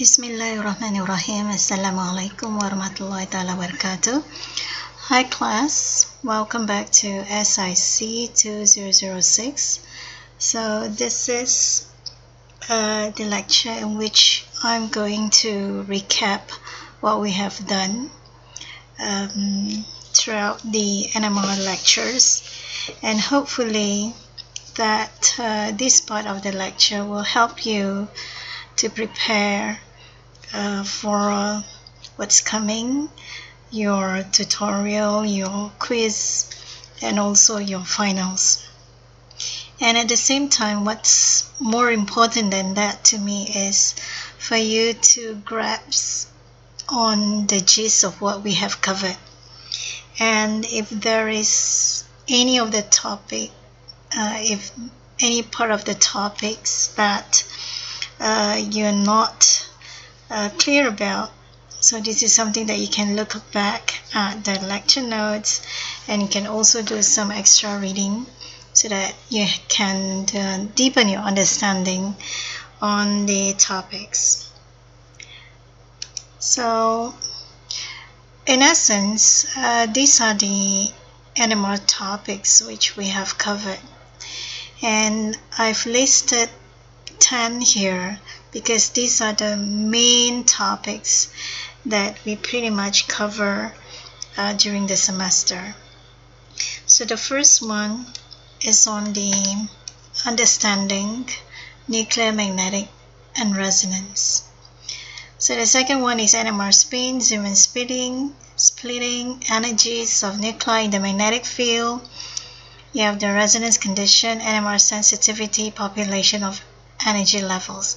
Bismillahirrahmanirrahim. Assalamualaikum warahmatullahi wabarakatuh. Hi class, welcome back to SIC2006. So this is the lecture in which I'm going to recap what we have done throughout the NMR lectures, and hopefully that this part of the lecture will help you to prepare for what's coming, your tutorial, your quiz, and also your finals. And at the same time, what's more important than that to me is for you to grasp on the gist of what we have covered. And if there is any of the topic, if any part of the topics that you're not clear about, so this is something that you can look back at the lecture notes, and you can also do some extra reading so that you can deepen your understanding on the topics. So in essence, these are the NMR topics which we have covered, and I've listed 10 here because these are the main topics that we pretty much cover during the semester. So the first one is on the understanding nuclear, magnetic, and resonance. So the second one is NMR spin, Zeeman splitting, energies of nuclei in the magnetic field. You have the resonance condition, NMR sensitivity, population of energy levels.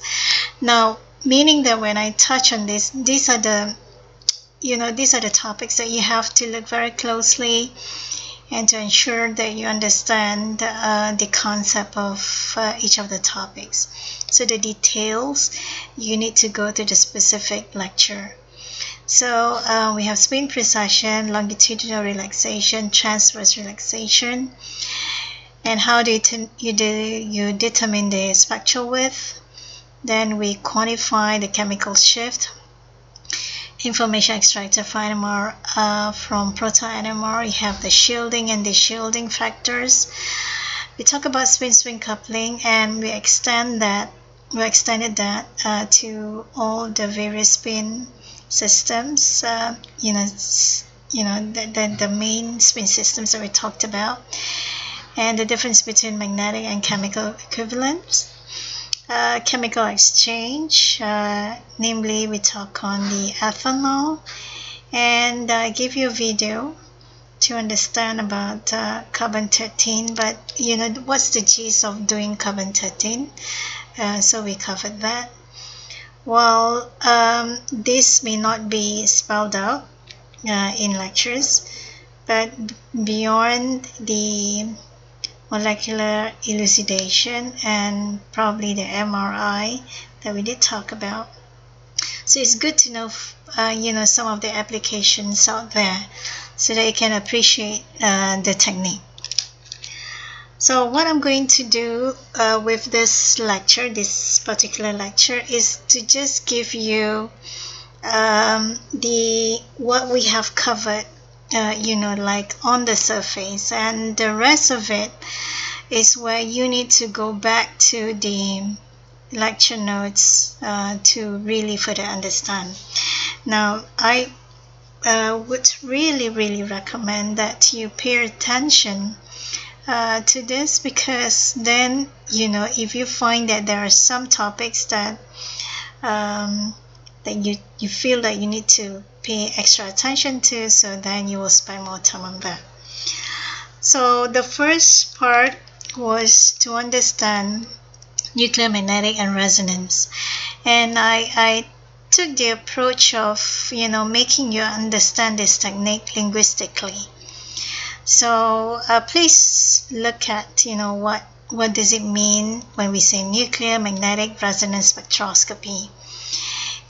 Now, meaning that when I touch on this, these are the topics that you have to look very closely and to ensure that you understand the concept of each of the topics. So the details, you need to go to the specific lecture. So we have spin precession, longitudinal relaxation, transverse relaxation, and how do you determine the spectral width. Then we quantify the chemical shift, information extracted from NMR, from proto-NMR. You have the shielding and the shielding factors. We talk about spin-swing coupling, and we extended that to all the various spin systems. The main spin systems that we talked about, and the difference between magnetic and chemical equivalents. Chemical exchange, namely we talk on the ethanol, and I give you a video to understand about carbon-13, but what's the gist of doing carbon-13, so we covered that. Well, this may not be spelled out in lectures, but beyond the molecular elucidation and probably the MRI that we did talk about. So it's good to know, some of the applications out there so that you can appreciate the technique. So what I'm going to do with this lecture, this particular lecture, is to just give you what we have covered, like on the surface, and the rest of it is where you need to go back to the lecture notes to really further understand. Now, I would really recommend that you pay attention to this, because then, if you find that there are some topics that you feel that you need to pay extra attention to, so then you will spend more time on that. So the first part was to understand nuclear, magnetic, and resonance, and I took the approach of making you understand this technique linguistically. So please look at what does it mean when we say nuclear, magnetic, resonance spectroscopy.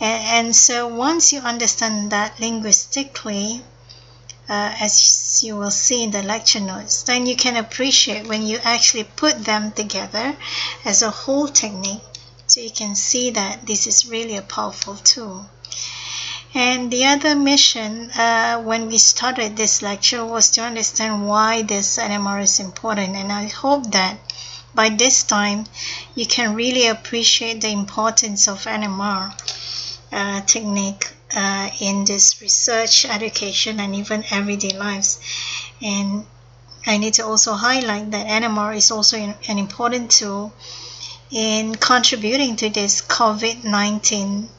And so once you understand that linguistically, as you will see in the lecture notes, then you can appreciate when you actually put them together as a whole technique. So you can see that this is really a powerful tool. And the other mission when we started this lecture was to understand why this NMR is important, and I hope that by this time you can really appreciate the importance of NMR technique in this research, education, and even everyday lives. And I need to also highlight that NMR is also an important tool in contributing to this COVID-19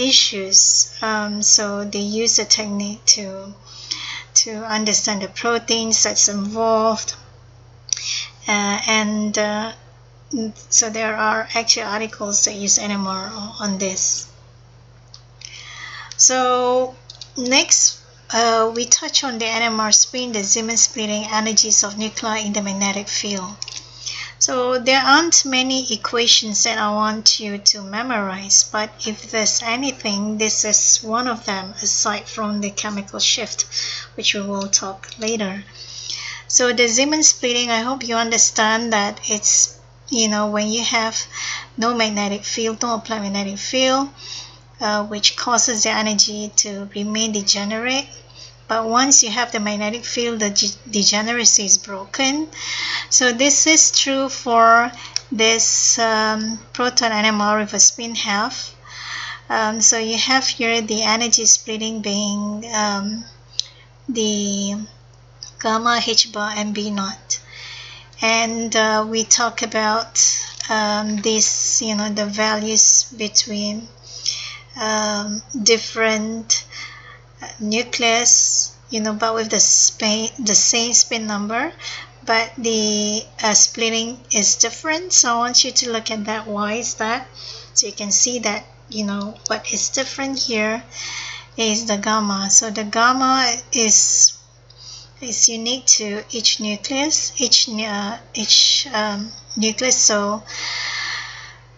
issues. So they use the technique to understand the proteins that's involved, and so there are actually articles that use NMR on this. So next we touch on the NMR spin, the Zeeman splitting energies of nuclei in the magnetic field. So there aren't many equations that I want you to memorize, but if there's anything, this is one of them, aside from the chemical shift, which we will talk later. So the Zeeman splitting, I hope you understand that it's, when you have no magnetic field, no applied magnetic field, which causes the energy to remain degenerate. But once you have the magnetic field, the degeneracy is broken. So this is true for this proton NMR with a spin half. So you have here the energy splitting being the gamma, H bar, and B naught. And we talk about this, the values between different nucleus, but with the same spin number, but the splitting is different. So I want you to look at that. Why is that? So you can see that what is different here is the gamma. So the gamma is unique to each nucleus, nucleus. So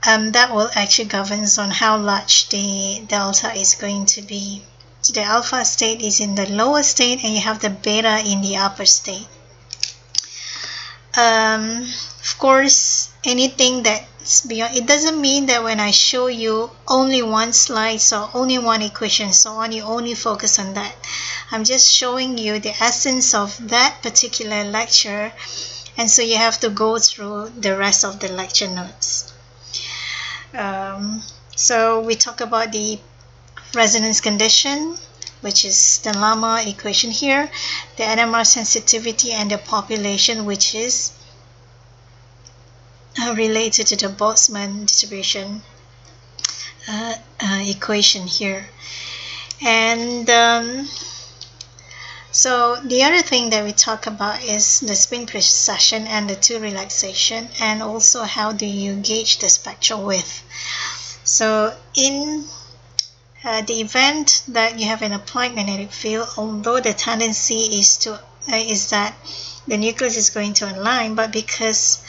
that will actually governs on how large the delta is going to be. So the alpha state is in the lower state, and you have the beta in the upper state. Of course, anything that's beyond, it doesn't mean that when I show you only one slide, so only one equation, so on, you only focus on that. I'm just showing you the essence of that particular lecture, and so you have to go through the rest of the lecture notes. So we talk about the resonance condition, which is the Lama equation here, the NMR sensitivity, and the population, which is related to the Boltzmann distribution equation here. And so the other thing that we talk about is the spin precession and the two relaxation, and also how do you gauge the spectral width. So in the event that you have an applied magnetic field, although the tendency is that the nucleus is going to align, but because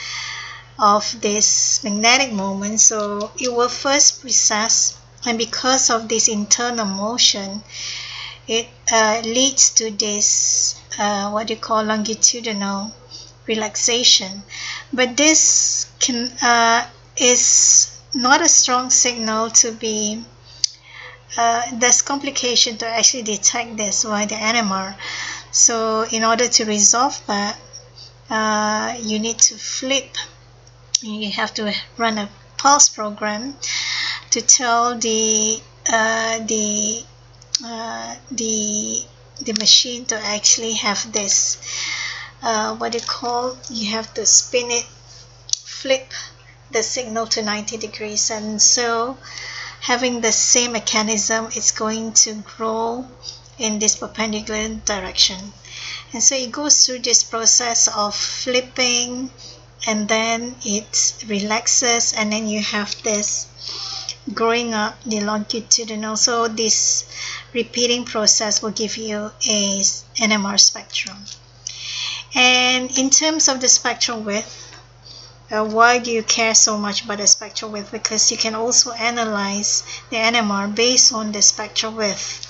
of this magnetic moment, so it will first precess, and because of this internal motion, it leads to this what you call longitudinal relaxation. But this is not a strong signal to be there's complication to actually detect this by the NMR. So in order to resolve that, you need to flip. You have to run a pulse program to tell the machine to actually have this what you call, you have to spin it, flip the signal to 90 degrees, and so having the same mechanism, it's going to grow in this perpendicular direction. And so it goes through this process of flipping, and then it relaxes, and then you have this growing up the longitudinal. So this repeating process will give you a NMR spectrum. And in terms of the spectral width, why do you care so much about the spectral width? Because you can also analyze the NMR based on the spectral width.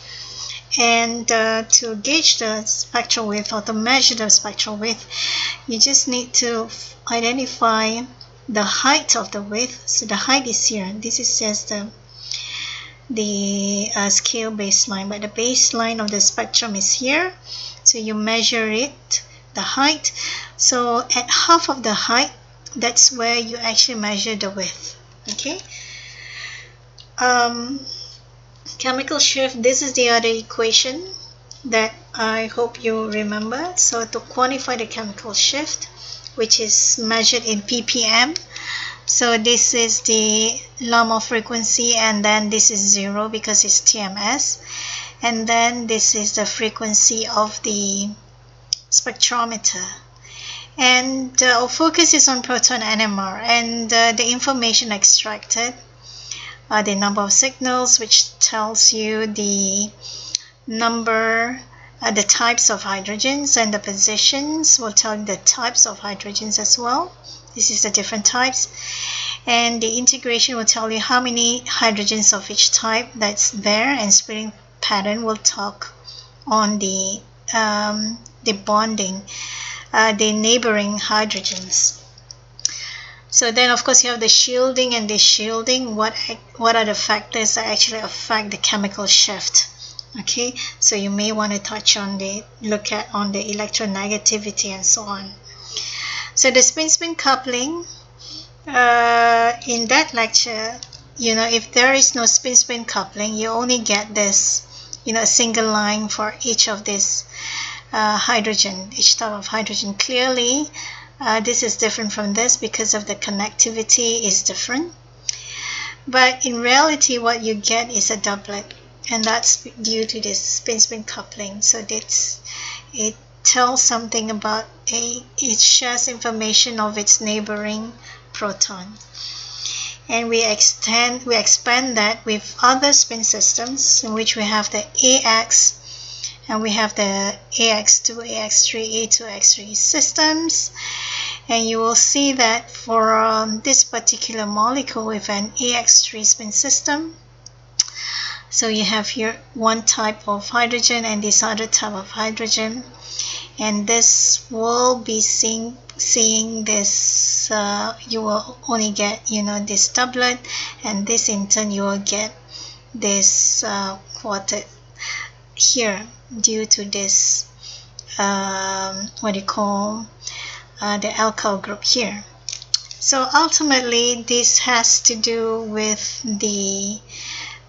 And to gauge the spectral width, or to measure the spectral width, you just need to identify the height of the width. So the height is here. This is just the scale baseline, but the baseline of the spectrum is here. So you measure it, the height. So at half of the height, that's where you actually measure the width. Okay. Chemical shift, this is the other equation that I hope you remember. So to quantify the chemical shift, which is measured in ppm, so this is the Lambda frequency, and then this is 0 because it's TMS, and then this is the frequency of the spectrometer. And our focus is on proton NMR, and the information extracted are the number of signals, which tells you the number, the types of hydrogens, and the positions will tell you the types of hydrogens as well. This is the different types, and the integration will tell you how many hydrogens of each type that's there, and splitting pattern will talk on the bonding, the neighboring hydrogens. So then, of course, you have the shielding and de-shielding. What are the factors that actually affect the chemical shift? Okay, so you may want to touch on look at on the electronegativity and so on. So the spin-spin coupling, in that lecture, if there is no spin-spin coupling, you only get this, a single line for each of this hydrogen, each type of hydrogen. Clearly, this is different from this because of the connectivity is different. But in reality, what you get is a doublet, and that's due to this spin-spin coupling. So it tells something about it shares information of its neighboring proton. And we expand that with other spin systems, in which we have the AX, and we have the AX2, AX3, A2, X3 systems. And you will see that for this particular molecule with an AX3 spin system, so you have here one type of hydrogen and this other type of hydrogen, and this will be seeing this, you will only get this doublet, and this in turn you will get this quartet here due to this what you call the alkyl group here. So ultimately this has to do with the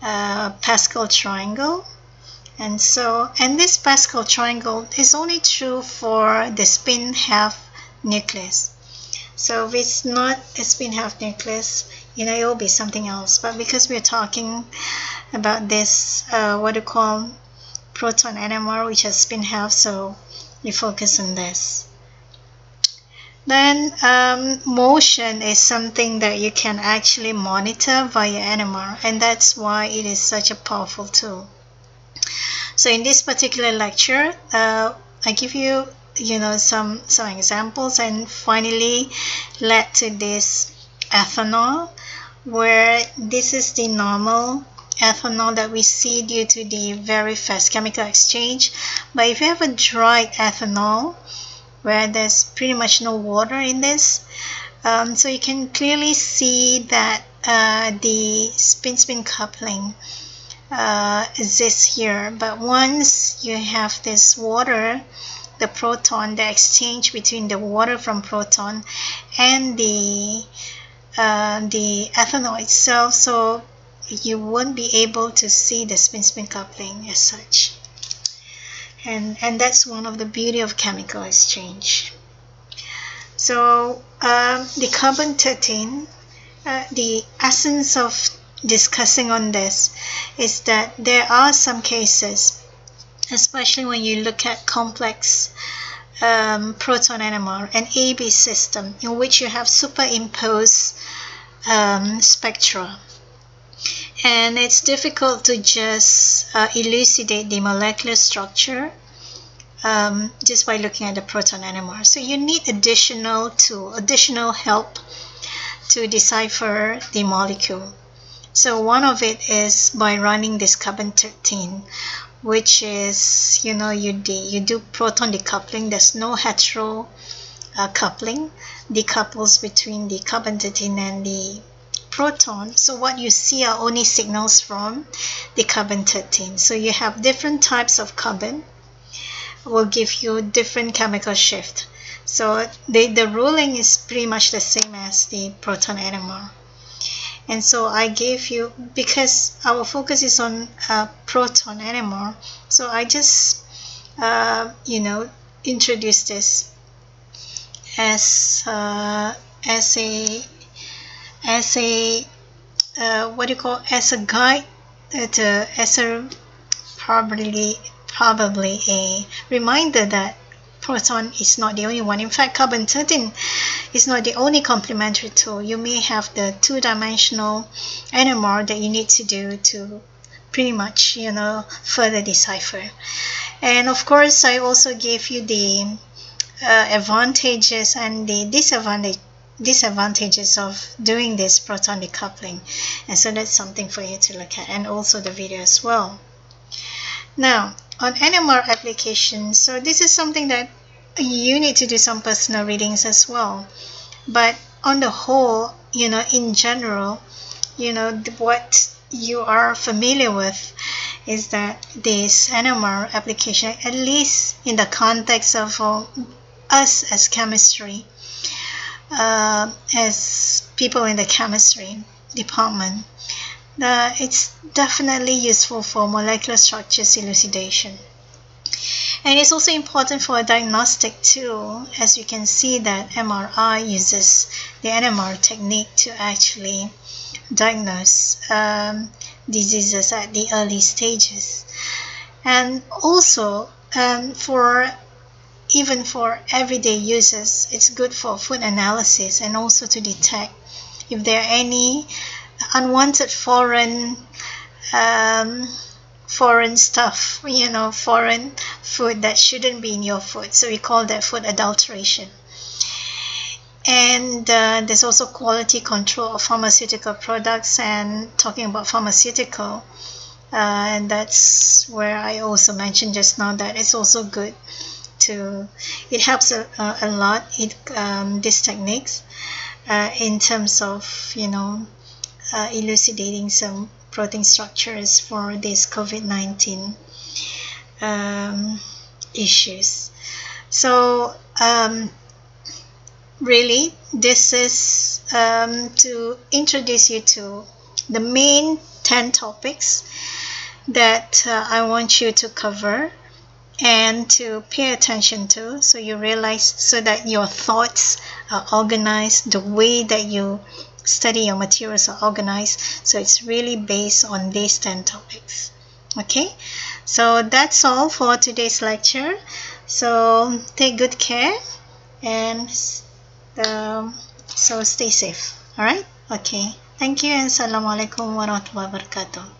Pascal triangle, and this Pascal triangle is only true for the spin half nucleus. So if it's not a spin half nucleus, it will be something else. But because we're talking about this what you call proton NMR, which has spin half, so we focus on this. Then motion is something that you can actually monitor via NMR, and that's why it is such a powerful tool. So in this particular lecture, I give you some examples, and finally led to this ethanol, where this is the normal ethanol that we see due to the very fast chemical exchange. But if you have a dried ethanol, where there's pretty much no water in this, so you can clearly see that the spin-spin coupling exists here. But once you have this water, the proton, the exchange between the water from proton and the ethanol itself, so you won't be able to see the spin-spin coupling as such. And that's one of the beauty of chemical exchange. So the carbon-13, the essence of discussing on this is that there are some cases, especially when you look at complex proton NMR and AB system, in which you have superimposed spectra. And it's difficult to just elucidate the molecular structure just by looking at the proton NMR. So you need additional help to decipher the molecule. So one of it is by running this carbon-13, which is, you do proton decoupling. There's no hetero coupling, decouples between the carbon 13 and the proton. So what you see are only signals from the carbon 13. So you have different types of carbon will give you different chemical shift. So the ruling is pretty much the same as the proton NMR. And so I gave you, because our focus is on proton NMR, so I just introduced this as a what do you call, as a guide, as a probably a reminder that proton is not the only one. In fact, carbon 13 is not the only complementary tool. You may have the two-dimensional NMR that you need to do to pretty much further decipher. And of course, I also gave you the advantages and the disadvantages of doing this proton decoupling, and so that's something for you to look at, and also the video as well. Now on NMR application, so this is something that you need to do some personal readings as well, but on the whole, in general, what you are familiar with is that this NMR application, at least in the context of us as chemistry, as people in the chemistry department, it's definitely useful for molecular structures elucidation. And it's also important for a diagnostic tool, as you can see that MRI uses the NMR technique to actually diagnose diseases at the early stages. And also even for everyday users, it's good for food analysis, and also to detect if there are any unwanted foreign stuff, foreign food that shouldn't be in your food. So we call that food adulteration. And there's also quality control of pharmaceutical products. And talking about pharmaceutical, and that's where I also mentioned just now that it's also good to, it helps a lot, these techniques in terms of elucidating some protein structures for these COVID-19 issues. So really, this is to introduce you to the main 10 topics that I want you to cover and to pay attention to, so you realize, so that your thoughts are organized, the way that you study your materials are organized. So it's really based on these 10 topics. Okay, so that's all for today's lecture. So take good care, and so stay safe. All right, okay, thank you, and Assalamualaikum warahmatullahi wabarakatuh.